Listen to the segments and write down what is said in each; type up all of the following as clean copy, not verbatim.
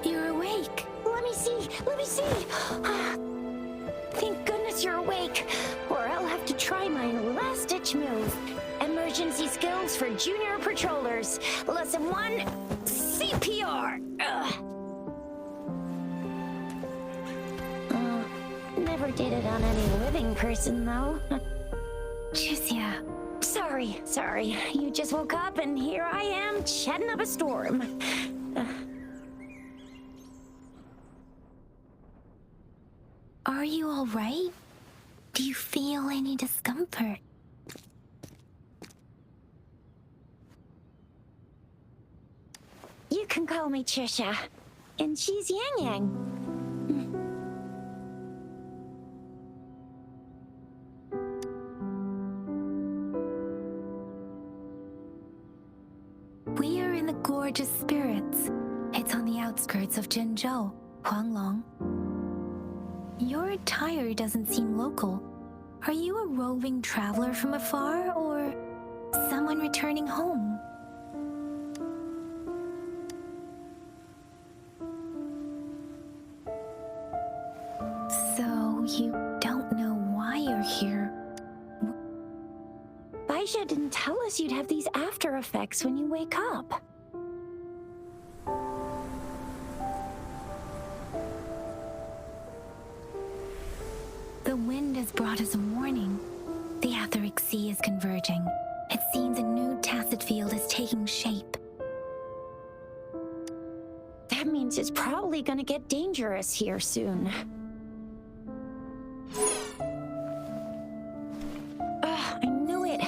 You're awake. Let me see. Let me see. Thank goodness you're awake, or I'll have to try my last-ditch move. Emergency skills for junior patrollers. Lesson 1, CPR. Never did it on any living person, though. Juicia. Sorry. You just woke up, and here I am, chatting up a storm. Are you all right? Do you feel any discomfort? You can call me Trisha, and she's Yang Yang. We are in the Gorgeous Spirits. It's on the outskirts of Zhenzhou, Huanglong. Your attire doesn't seem local. Are you a roving traveler from afar, or someone returning home? So, you don't know why you're here? Baisha didn't tell us you'd have these after effects when you wake up. The wind has brought us a warning. The Etheric Sea is converging. It seems a new tacit field is taking shape. That means it's probably gonna get dangerous here soon. I knew it.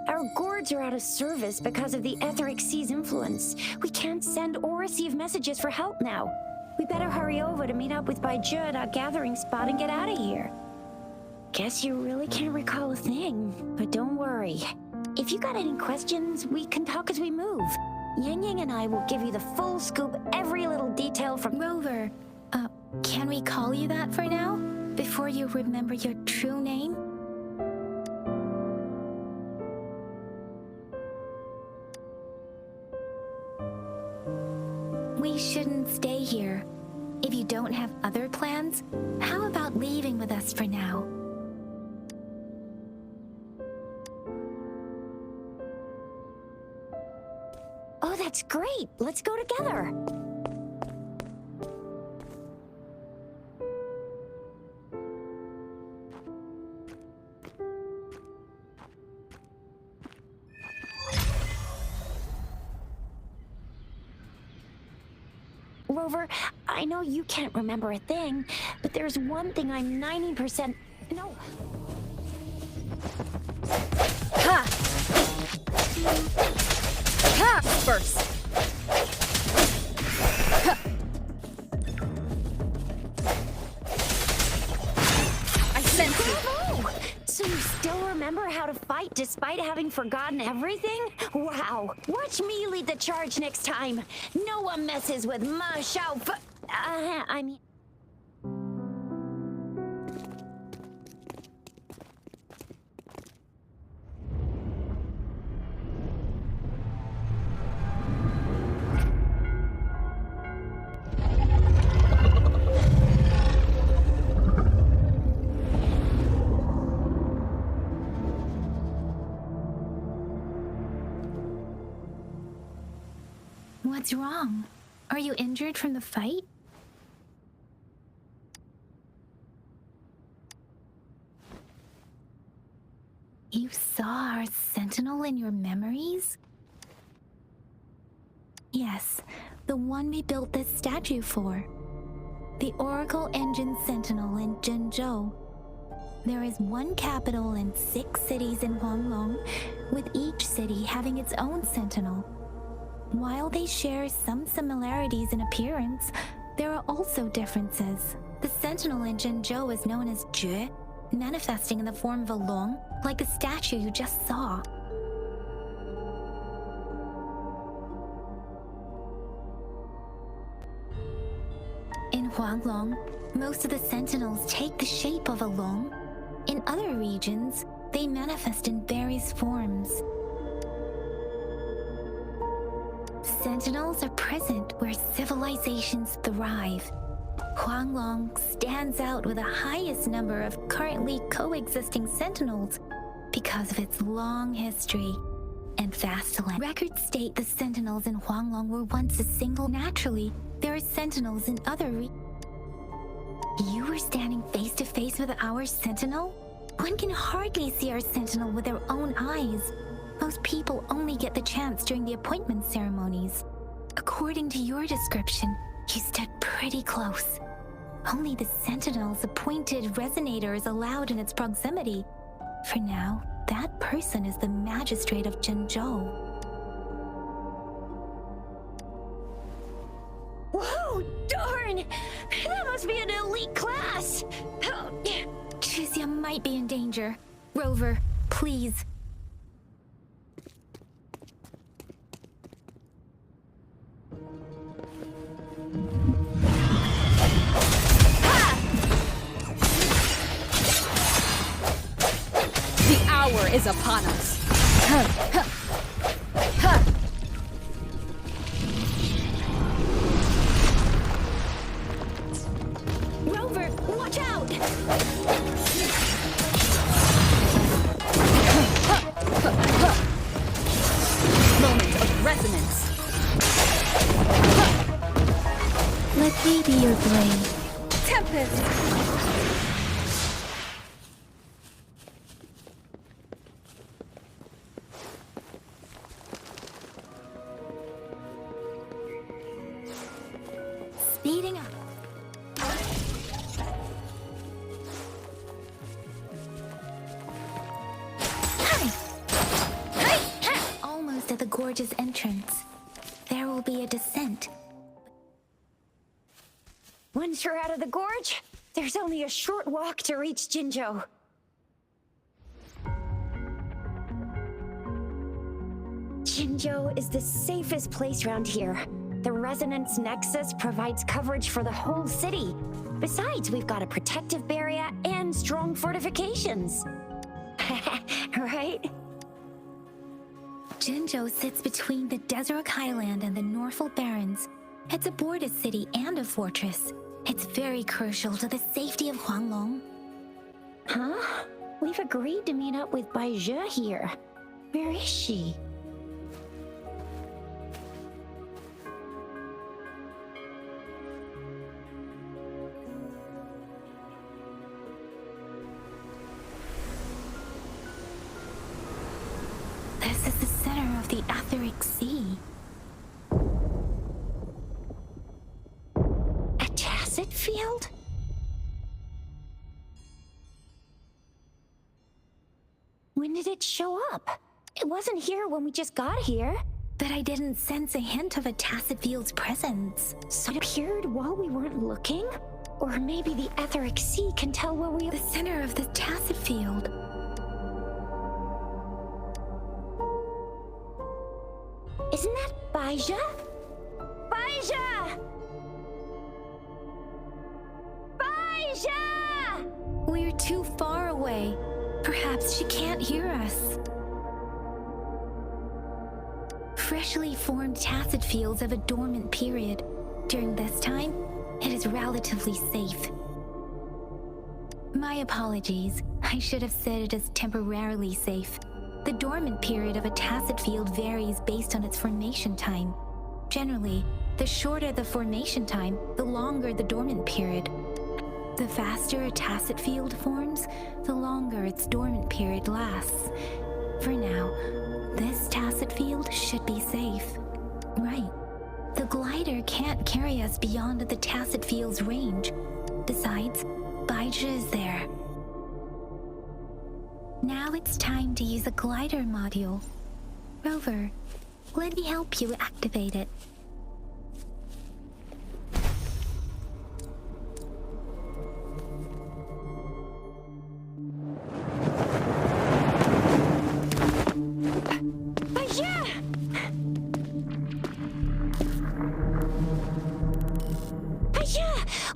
Our gourds are out of service because of the Etheric Sea's influence. We can't send or receive messages for help now. We better hurry over to meet up with Baiju at our gathering spot and get out of here. Guess you really can't recall a thing, but don't worry. If you got any questions, we can talk as we move. Yang Yang and I will give you the full scoop, every little detail from— Rover, can we call you that for now? Before you remember your true name? We shouldn't stay here. If you don't have other plans, how about leaving with us for now? Oh, that's great! Let's go together! Rover, I know you can't remember a thing, but there's one thing I'm 90%— No. Ha! Ha! First. Ha! I sense you. Bravo! So you still remember how to fight despite having forgotten everything? Wow! Watch me lead the charge next time. No one messes with Ma Xiao Fu— I mean— What's wrong? Are you injured from the fight? You saw our sentinel in your memories? Yes, the one we built this statue for. The Oracle Engine Sentinel in Zhenzhou. There is one capital and 6 cities in Huanglong, with each city having its own sentinel. While they share some similarities in appearance, there are also differences. The sentinel in Zhenzhou is known as Jue, manifesting in the form of a long, like the statue you just saw. In Huanglong, most of the sentinels take the shape of a long. In other regions, they manifest in various forms. Sentinels are present where civilizations thrive. Huanglong stands out with the highest number of currently coexisting sentinels because of its long history and vast land. Records state the sentinels in Huanglong were once a single. Naturally, there are sentinels in other You were standing face to face with our sentinel? One can hardly see our sentinel with their own eyes. Most people only get the chance during the appointment ceremonies. According to your description, you stood pretty close. Only the sentinel's appointed resonator is allowed in its proximity. For now, that person is the magistrate of Zhenzhou. Whoa, darn! That must be an elite class! Chizia might be in danger. Rover, please. The hour is upon us. Rover, watch out! Moment of resonance. Let me be your blade. Tempest. Speeding up. Almost at the gorge's entrance. There will be a descent. Once you're out of the gorge, there's only a short walk to reach Jinzhou. Jinzhou is the safest place around here. The resonance nexus provides coverage for the whole city. Besides, we've got a protective barrier and strong fortifications. Right? Jinzhou sits between the Desert Highland and the Norfolk Barrens. It's a border city and a fortress. It's very crucial to the safety of Huanglong. Huh? We've agreed to meet up with Bai Zhe here. Where is she? This is the center of the Etheric Sea. A tacit field? When did it show up? It wasn't here when we just got here. But I didn't sense a hint of a tacit field's presence. So it appeared while we weren't looking? Or maybe the Etheric Sea can tell where we are. The center of the tacit field. Isn't that Bai Zhe? Bai Zhe! Bai Zhe! We're too far away. Perhaps she can't hear us. Freshly formed tacit fields have a dormant period. During this time, it is relatively safe. My apologies. I should have said it is temporarily safe. The dormant period of a tacit field varies based on its formation time. Generally, the shorter the formation time, the longer the dormant period. The faster a tacit field forms, the longer its dormant period lasts. For now, this tacit field should be safe. Right. The glider can't carry us beyond the tacit field's range. Besides, Bai Zhe is there. Now it's time to use a glider module. Rover, let me help you activate it.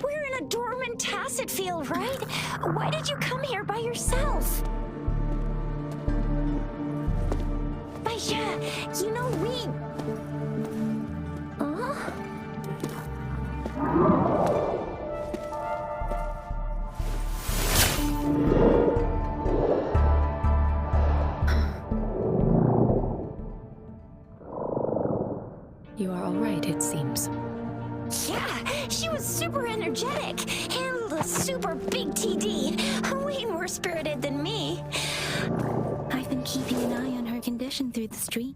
We're in a dormant tacit field, right? Why did you come here by yourself? You know, You are all right, it seems. Yeah, she was super energetic. Handled a super big TD. Way more spirited than me. I've been keeping an eye on her condition through the street.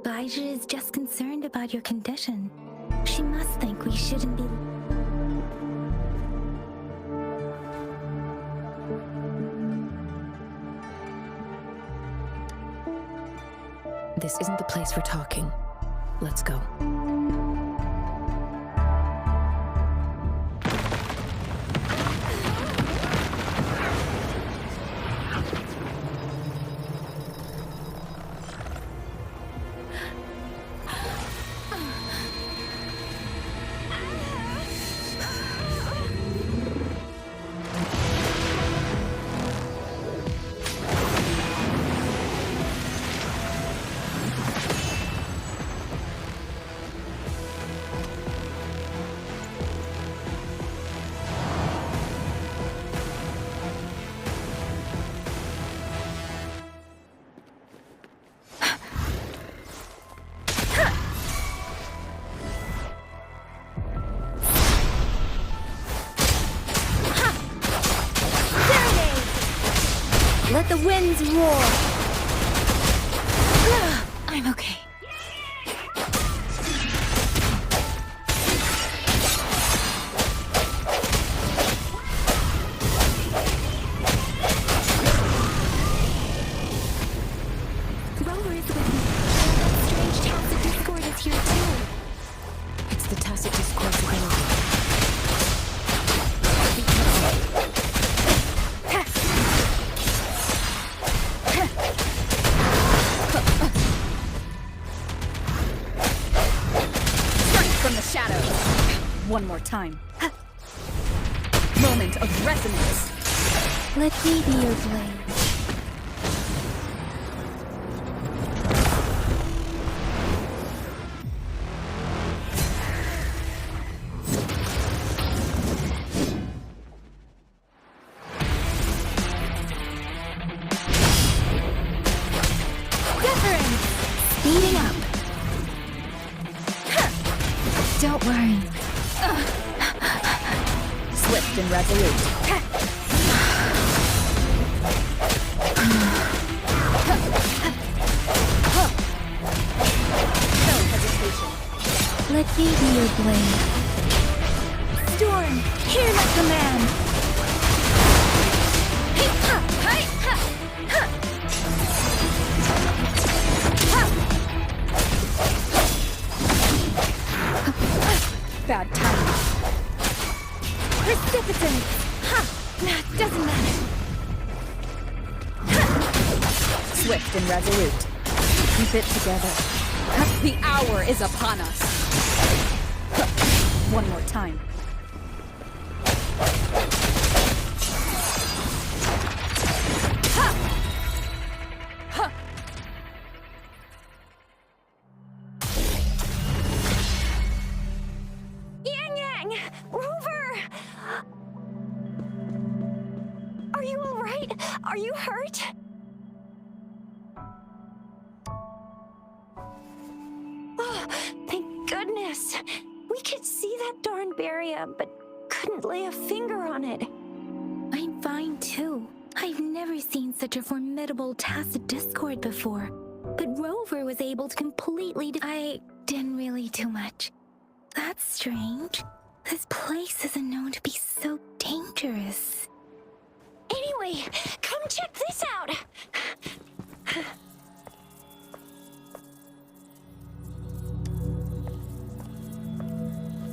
Baija is just concerned about your condition. She must think we shouldn't be... This isn't the place for talking. Let's go. Let the winds roar. I'm okay. Rover is with me. That strange tacit discord is here too. It's the tacit discourse available. From the shadows. One more time. Moment of resonance. Let me be your blade. Speeding up. Don't worry. Swift and resolute. No hesitation. Let me be your blade. Storm, hear my command. Bad timing. Precipitant! Ha! Nah, doesn't matter. Swift and resolute. Keep it together. The hour is upon us. One more time. Rover! Are you all right? Are you hurt? Oh, thank goodness. We could see that darn barrier, but couldn't lay a finger on it. I'm fine too. I've never seen such a formidable tacit discord before. But Rover was able to completely... I didn't really do much. That's strange. This place isn't known to be so dangerous. Anyway, come check this out!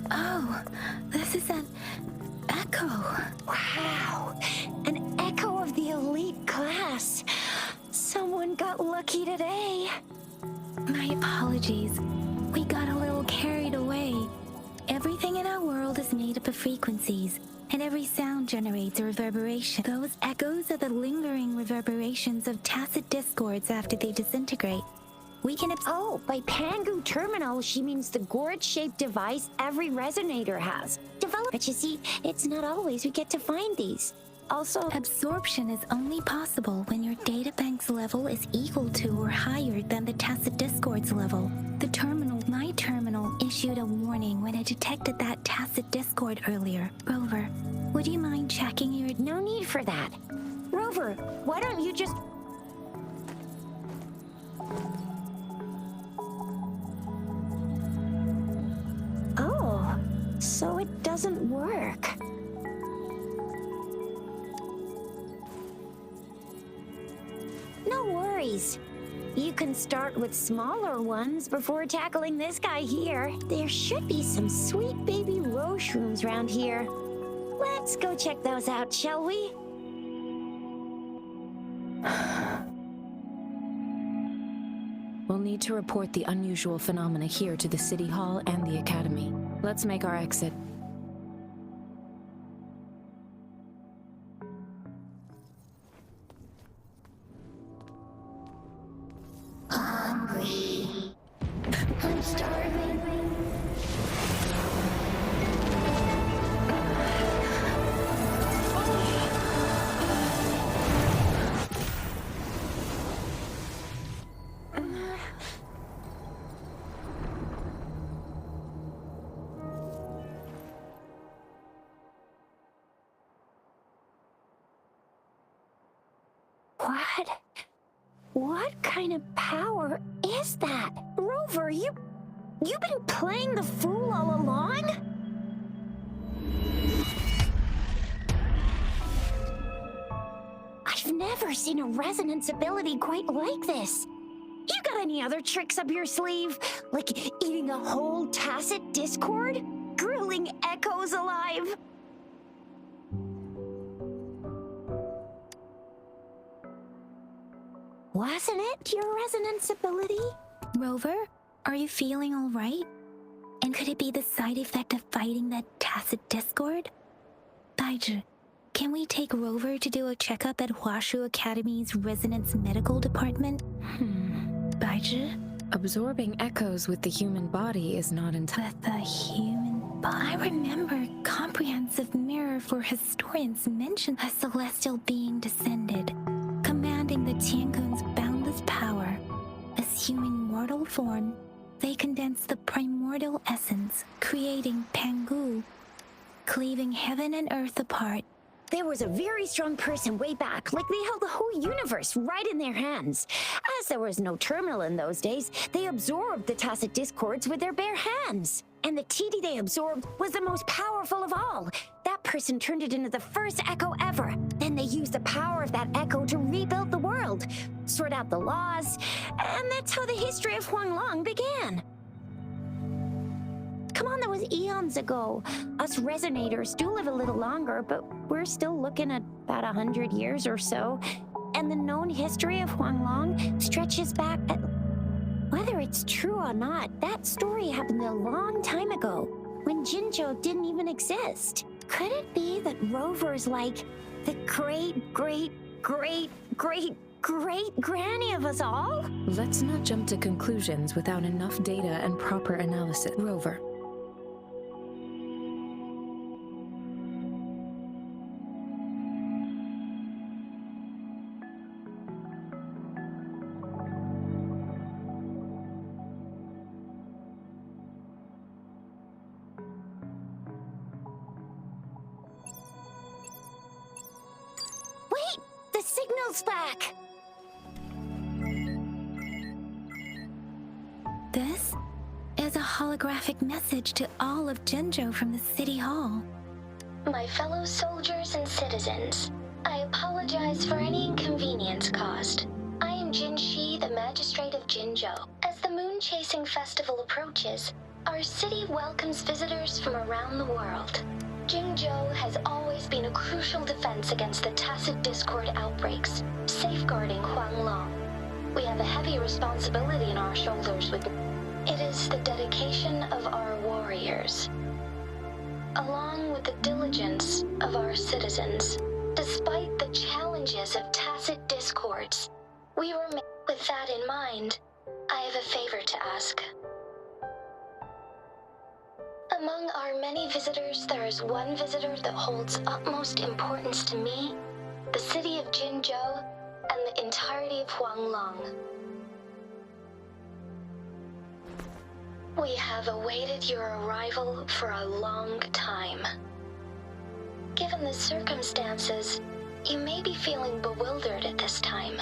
Oh, this is an echo. Wow, an echo of the elite class. Someone got lucky today. My apologies. We got a little carried away. Everything in our world is made up of frequencies, and every sound generates a reverberation. Those echoes are the lingering reverberations of tacit discords after they disintegrate. We can... Oh, by Pangu Terminal, she means the gourd-shaped device every resonator has. But you see, it's not always we get to find these. Also, absorption is only possible when your databank's level is equal to or higher than the tacit discord's level. My terminal, issued a warning when it detected that tacit discord earlier. Rover, would you mind checking your... No need for that. Rover, why don't you just... Oh, so it doesn't work. No worries. You can start with smaller ones before tackling this guy here. There should be some sweet baby roshrooms around here. Let's go check those out, shall we? We'll need to report the unusual phenomena here to the City Hall and the Academy. Let's make our exit. Hungry. I'm starving. What kind of power is that? Rover, you've been playing the fool all along? I've never seen a resonance ability quite like this. You got any other tricks up your sleeve? Like eating a whole tacit discord? Grilling echoes alive? Wasn't it your resonance ability? Rover, are you feeling all right? And could it be the side effect of fighting that tacit discord? Baizhi, can we take Rover to do a checkup at Huashu Academy's Resonance Medical Department? Baizhi? Absorbing echoes with the human body is not With the human body? I remember comprehensive mirror for historians mentioned a celestial being descended, commanding the Tiankun's boundless power. Assuming mortal form, they condense the primordial essence, creating Pangu, cleaving heaven and earth apart. There was a very strong person way back, like they held the whole universe right in their hands. As there was no terminal in those days, they absorbed the tacit discords with their bare hands. And the TD they absorbed was the most powerful of all. That person turned it into the first echo ever. Then they used the power of that echo to rebuild the world, sort out the laws, and that's how the history of Huanglong began. Come on, that was eons ago. Us resonators do live a little longer, but we're still looking at about 100 years or so. And the known history of Huanglong stretches back at... Whether it's true or not, that story happened a long time ago, when Jinzhou didn't even exist. Could it be that Rover's like the great-great-great-great-great-granny of us all? Let's not jump to conclusions without enough data and proper analysis. Rover. The signal's back! This is a holographic message to all of Jinzhou from the City Hall. My fellow soldiers and citizens, I apologize for any inconvenience caused. I am Jin Shi, the Magistrate of Jinzhou. As the moon-chasing festival approaches, our city welcomes visitors from around the world. Jinzhou has always been a crucial defense against the tacit discord outbreaks, safeguarding Huanglong. We have a heavy responsibility on our shoulders with it is the dedication of our warriors, along with the diligence of our citizens. Despite the challenges of tacit discords, we remain. With that in mind, I have a favor to ask. Among our many visitors, there is one visitor that holds utmost importance to me, the city of Jinzhou, and the entirety of Huanglong. We have awaited your arrival for a long time. Given the circumstances, you may be feeling bewildered at this time.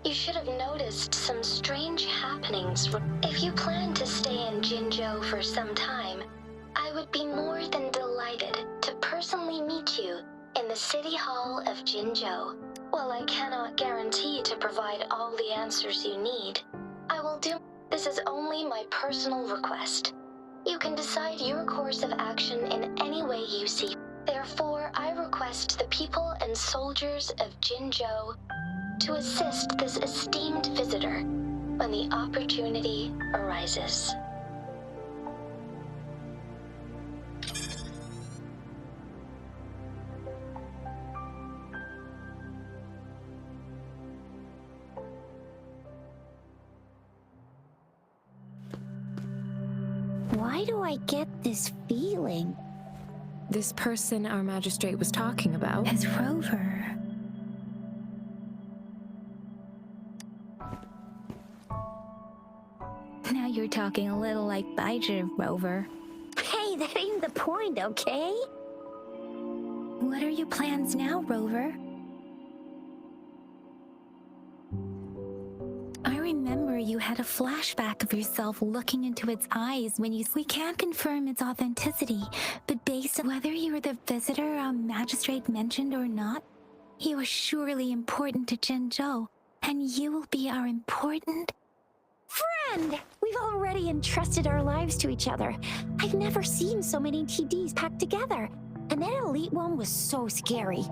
You should have noticed some strange happenings. If you plan to stay in Jinzhou for some time, I would be more than delighted to personally meet you in the City Hall of Jinzhou. While I cannot guarantee to provide all the answers you need, I will do. This is only my personal request. You can decide your course of action in any way you see. Therefore, I request the people and soldiers of Jinzhou to assist this esteemed visitor when the opportunity arises. Why do I get this feeling? This person our magistrate was talking about? As Rover. Now you're talking a little like Baizhi, Rover. Hey, that ain't the point, okay? What are your plans now, Rover? I remember you had a flashback of yourself looking into its eyes when you... We can't confirm its authenticity, but based on whether you were the visitor our magistrate mentioned or not, you are surely important to Jinzhou, and you will be our important... Friend! We've already entrusted our lives to each other. I've never seen so many TDs packed together. And that elite one was so scary.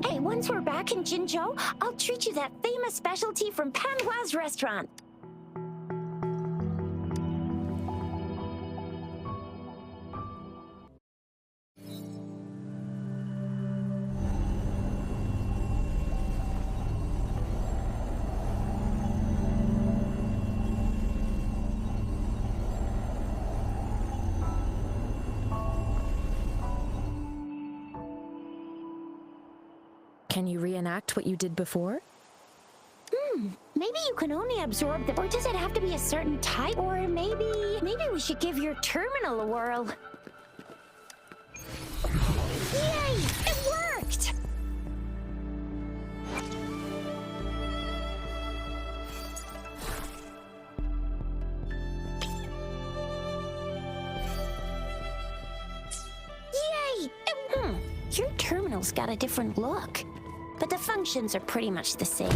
Hey, once we're back in Jinzhou, I'll treat you that famous specialty from Panhua's restaurant. Can you reenact what you did before? Maybe you can only absorb the... Or does it have to be a certain type? Or maybe we should give your terminal a whirl. Yay! It worked! Yay! Your terminal's got a different look, but the functions are pretty much the same.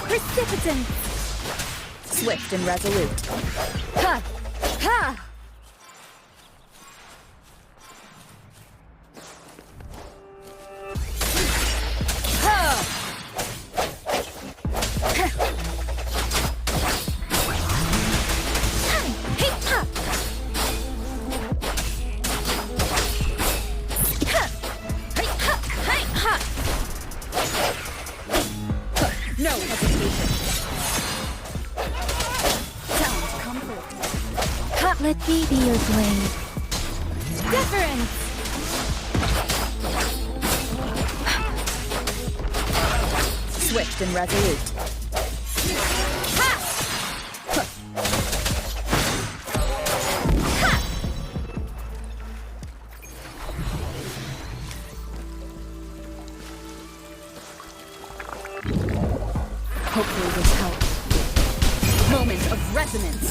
Precipitant! Swift and resolute. Ha! Ha! No hesitation. Sound comfort. Let me be your blade. Deference! Swift and resolute. Ha! Ha! Hopefully this helps. Moment of resonance.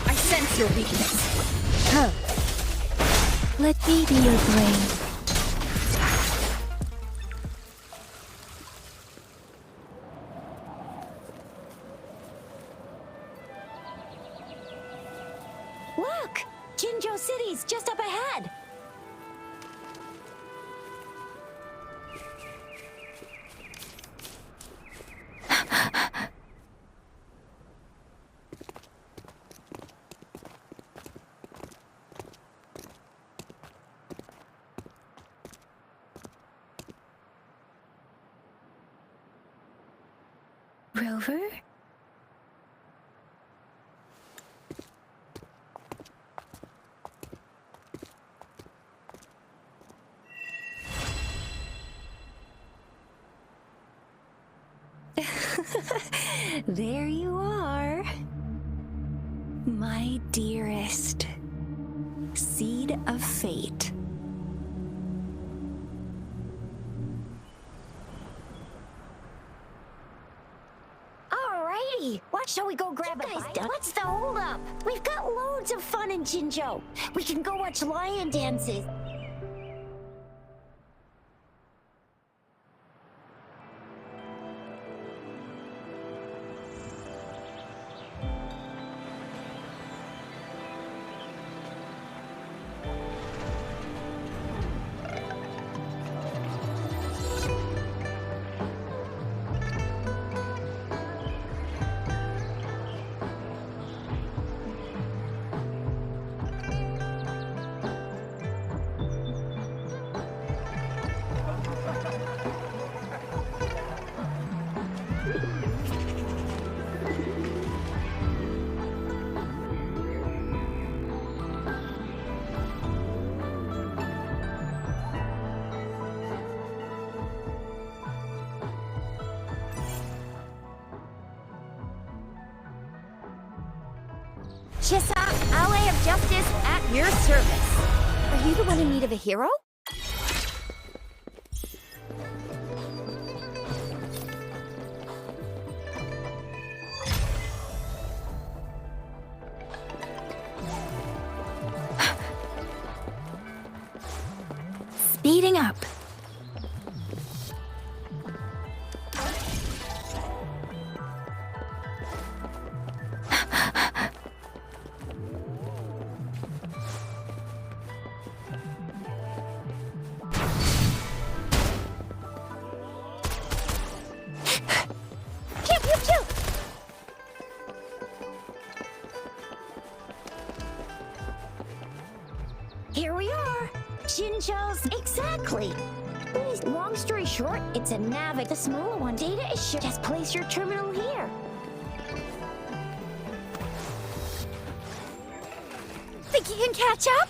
I sense your weakness. Huh. Let me be your blade. Look! Jinzhou City's just up ahead! Rover? There you are. My dearest. Seed of fate. Alrighty, watch how we go grab a bite. What's the holdup? We've got loads of fun in Jinzhou. We can go watch lion dances. Chissa, Ally of Justice at your service. Are you the one in need of a hero? Speeding up. Here we are. Jinzhou's exactly. Long story short, it's a Navic. The smaller one. Data is sure. Just place your terminal here. Think you can catch up?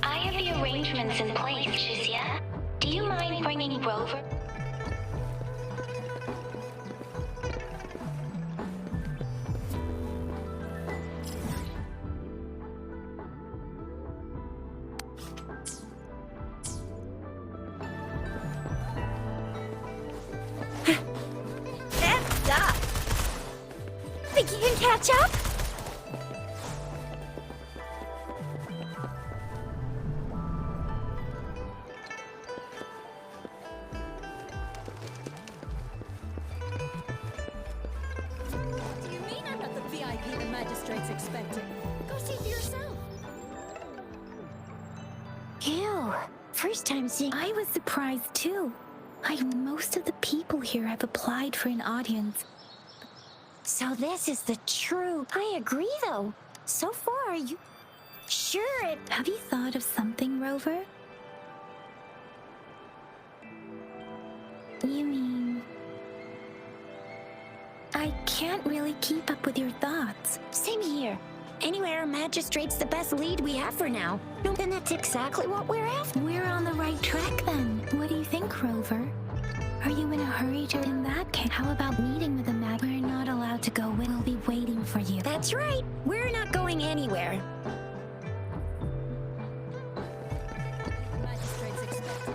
I have the arrangements in place, Shizia. Do you mind bringing Rover? Stop! Think you can catch up? Do you mean I'm not the VIP the magistrate's expecting? Go see for yourself. Ew. First time seeing. I was surprised too. Most of the people here have applied for an audience. So this is the true. I agree though. So far, you. Sure, it. Have you thought of something, Rover? You mean... I can't really keep up with your thoughts. Same here. Anyway, our magistrate's the best lead we have for now. No, then that's exactly what we're after. We're on the right track then. What do you think, Rover? Are you in a hurry to... In that case, how about meeting with the mag? We're not allowed to go. We'll be waiting for you. That's right. We're not going anywhere. Magistrate's expecting.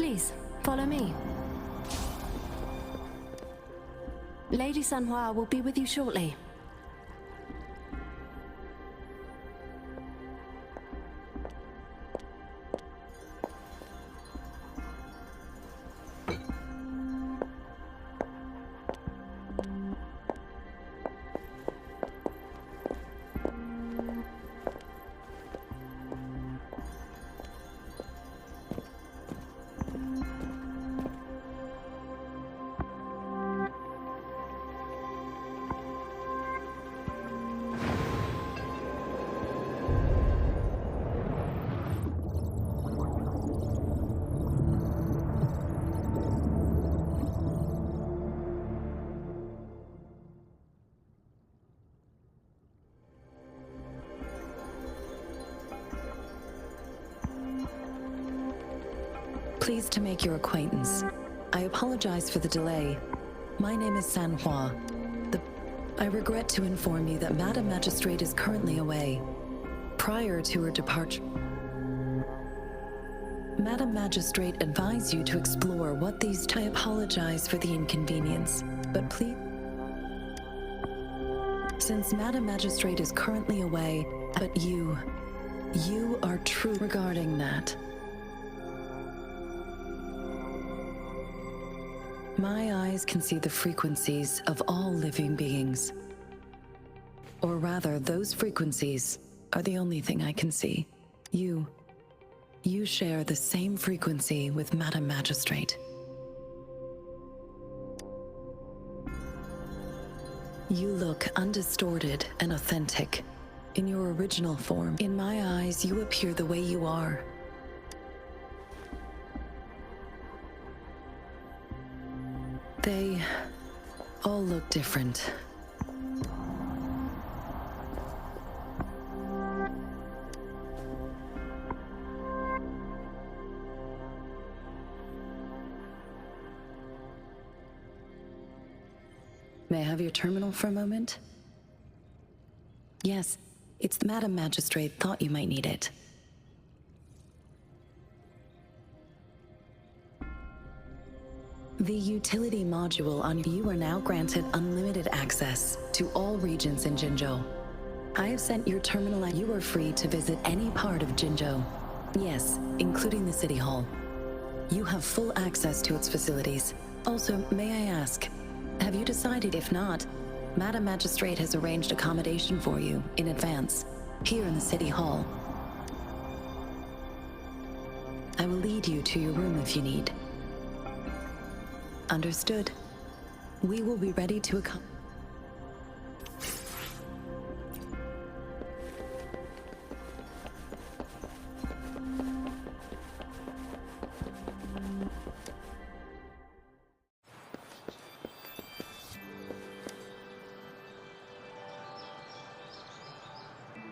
Please, follow me. Lady Sanhua will be with you shortly. Pleased to make your acquaintance. I apologize for the delay. My name is Sanhua. I regret to inform you that Madam Magistrate is currently away. Prior to her departure, Madam Magistrate advised you to explore what these... I apologize for the inconvenience, but please... Since Madam Magistrate is currently away, but you are true regarding that. My eyes can see the frequencies of all living beings. Or rather, those frequencies are the only thing I can see. You share the same frequency with Madam Magistrate. You look undistorted and authentic. In your original form, in my eyes, you appear the way you are. They all look different. May I have your terminal for a moment? Yes, it's the Madam Magistrate thought you might need it. The utility module on you are now granted unlimited access to all regions in Jinzhou. I have sent your terminal and you are free to visit any part of Jinzhou. Yes, including the City Hall. You have full access to its facilities. Also, may I ask, have you decided? If not, Madam Magistrate has arranged accommodation for you in advance, here in the City Hall. I will lead you to your room if you need. Understood. We will be ready to accompany.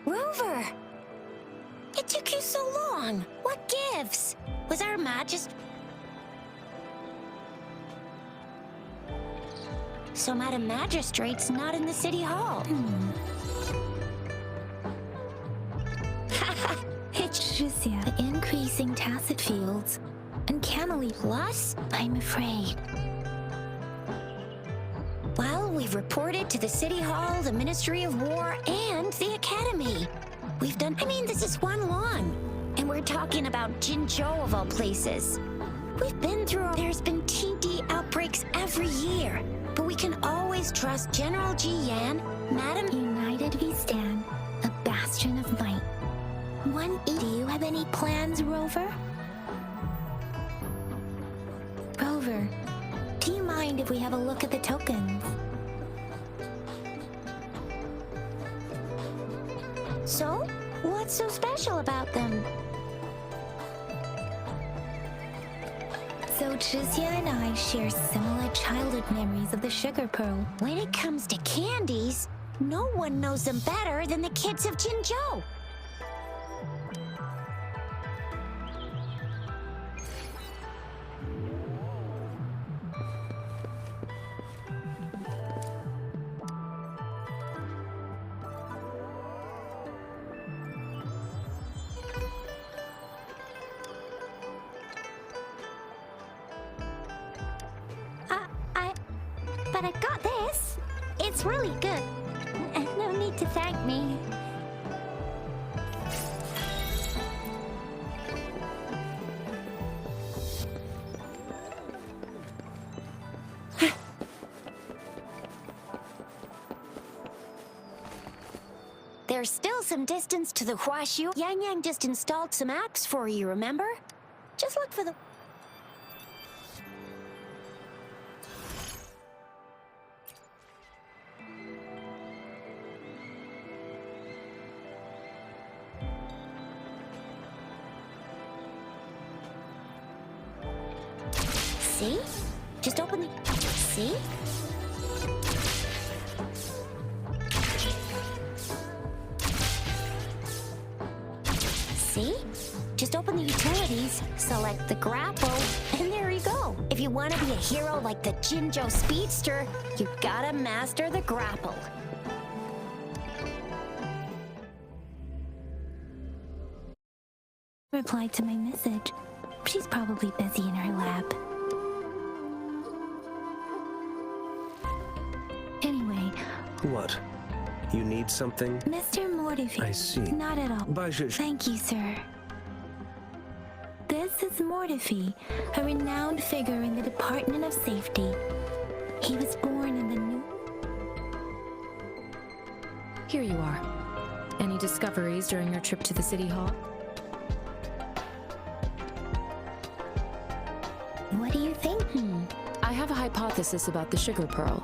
Rover! It took you so long. What gives? Was our So Madam Magistrate's not in the City Hall. It's just the increasing tacit fields. Uncannily plus, I'm afraid. Well, we've reported to the City Hall, the Ministry of War, and the Academy. We've done... this is one long. And we're talking about Jinzhou of all places. We've been through... There's been TD outbreaks every year. But we can always trust General Ji Yan, Madam... United we stand, a bastion of might. Do you have any plans, Rover? Rover, do you mind if we have a look at the tokens? So? What's so special about them? So Chixia and I share similar childhood memories of the sugar pearl. When it comes to candies, no one knows them better than the kids of Jinzhou. but I got this. It's really good. No need to thank me. There's still some distance to the Huashu. Yang Yang just installed some apps for you, remember? Just look for the... See? Just open the... See? See? Just open the utilities, select the grapple, and there you go. If you want to be a hero like the Jinzhou Speedster, you gotta master the grapple. Replied to my message. She's probably busy in her lab. Anyway. What? You need something? Mr. Mortifi. I see. Not at all. Bajaj. Thank you, sir. This is Mortifi, a renowned figure in the Department of Safety. He was born in the new... Here you are. Any discoveries during your trip to the City Hall? What do you think? I have a hypothesis about the sugar pearl.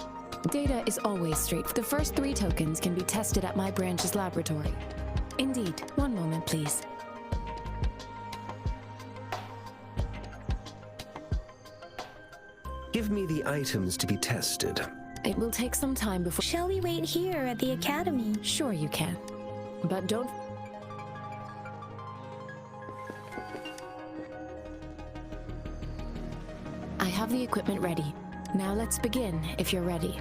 Data is always straight. The first 3 tokens can be tested at my branch's laboratory. Indeed. One moment, please. Give me the items to be tested. It will take some time before... Shall we wait here at the academy? Sure you can. But don't... I have the equipment ready. Now let's begin, if you're ready.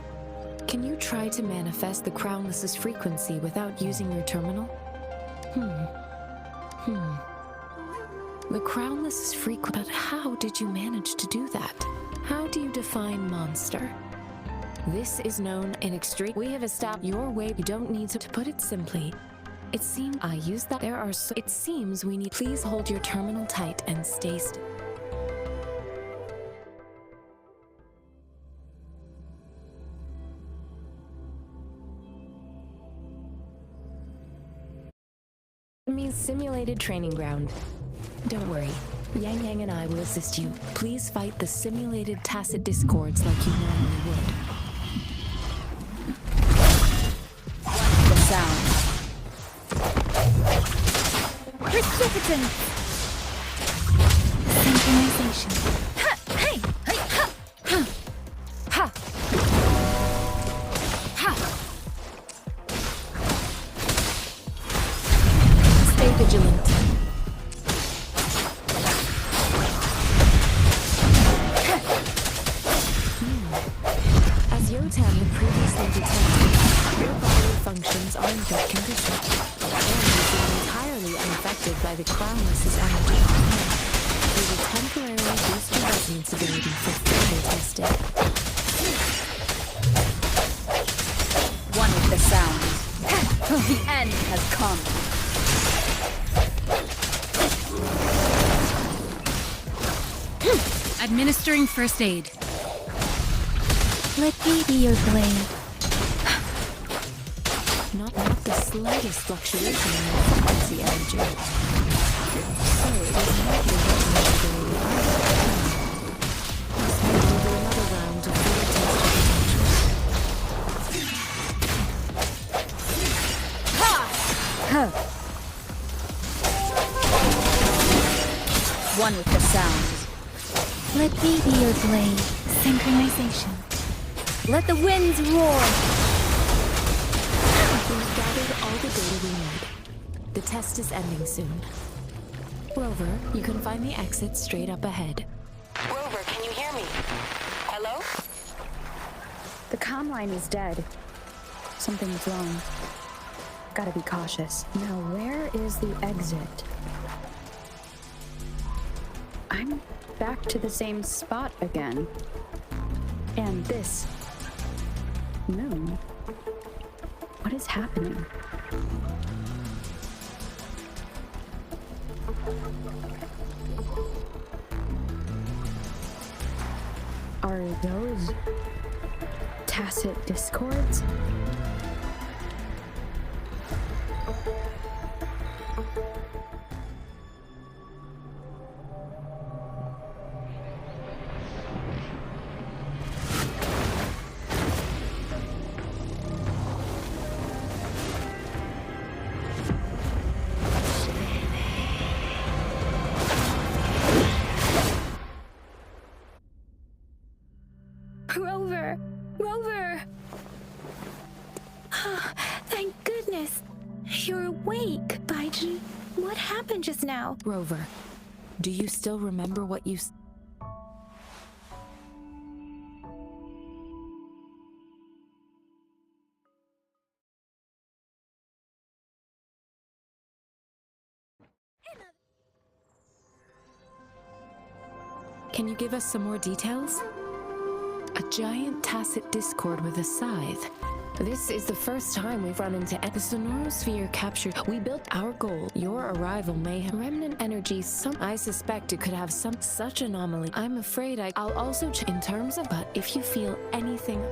Can you try to manifest the Crownless's frequency without using your terminal? The Crownless's frequency... But how did you manage to do that? How do you define monster? This is known in extreme... We have established your way. You don't need to put it simply. It seems... I use that... There are so... It seems we need... Please hold your terminal tight and stay still. Means simulated training ground. Don't worry. Yang Yang and I will assist you. Please fight the simulated tacit discords like you normally would. The sound. Precipitant! Synchronization. Hey! Hey! Ha! Ha! Ha! Ha! Stay vigilant. As Yotan had previously detected, your bodily functions are in good condition, and you've been entirely unaffected by the Crownless's energy. We will temporarily boost your resonance ability for further testing. One with the sound. The end has come. Administering first aid. Let me be your blade. Not the slightest fluctuation in your frequency energy. So it is not your resonance ability either. Let's move over another round to further test your potential. One with the sound. Let me be your blade. Synchronization. Let the winds roar. We've gathered all the data we need. The test is ending soon. Rover, you can find the exit straight up ahead. Rover, can you hear me? Hello? The comm line is dead. Something's wrong. Gotta be cautious. Now, where is the exit? I'm back to the same spot again. And this moon. What is happening? Are those tacit discords? Rover! Rover! Thank goodness! You're awake, Baiji. What happened just now? Rover, do you still remember what you Can you give us some more details? A giant tacit discord with a scythe. This is the first time we've run into the Sonorosphere captured. We built our goal. Your arrival may have remnant energy. I suspect it could have such anomaly. I'm afraid I'll also in terms of, but if you feel anything.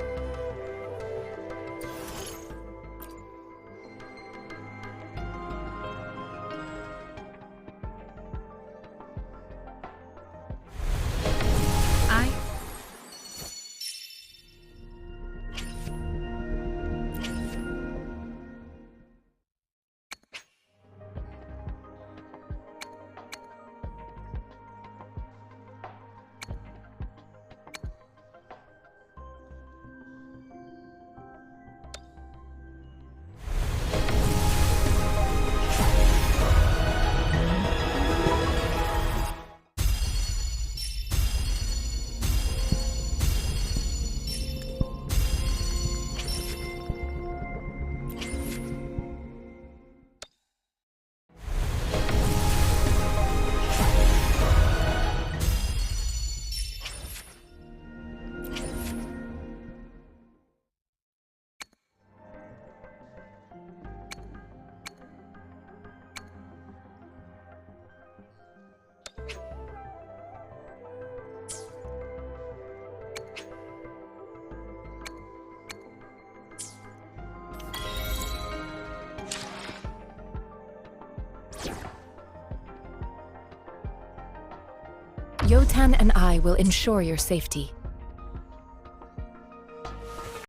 Yotan and I will ensure your safety.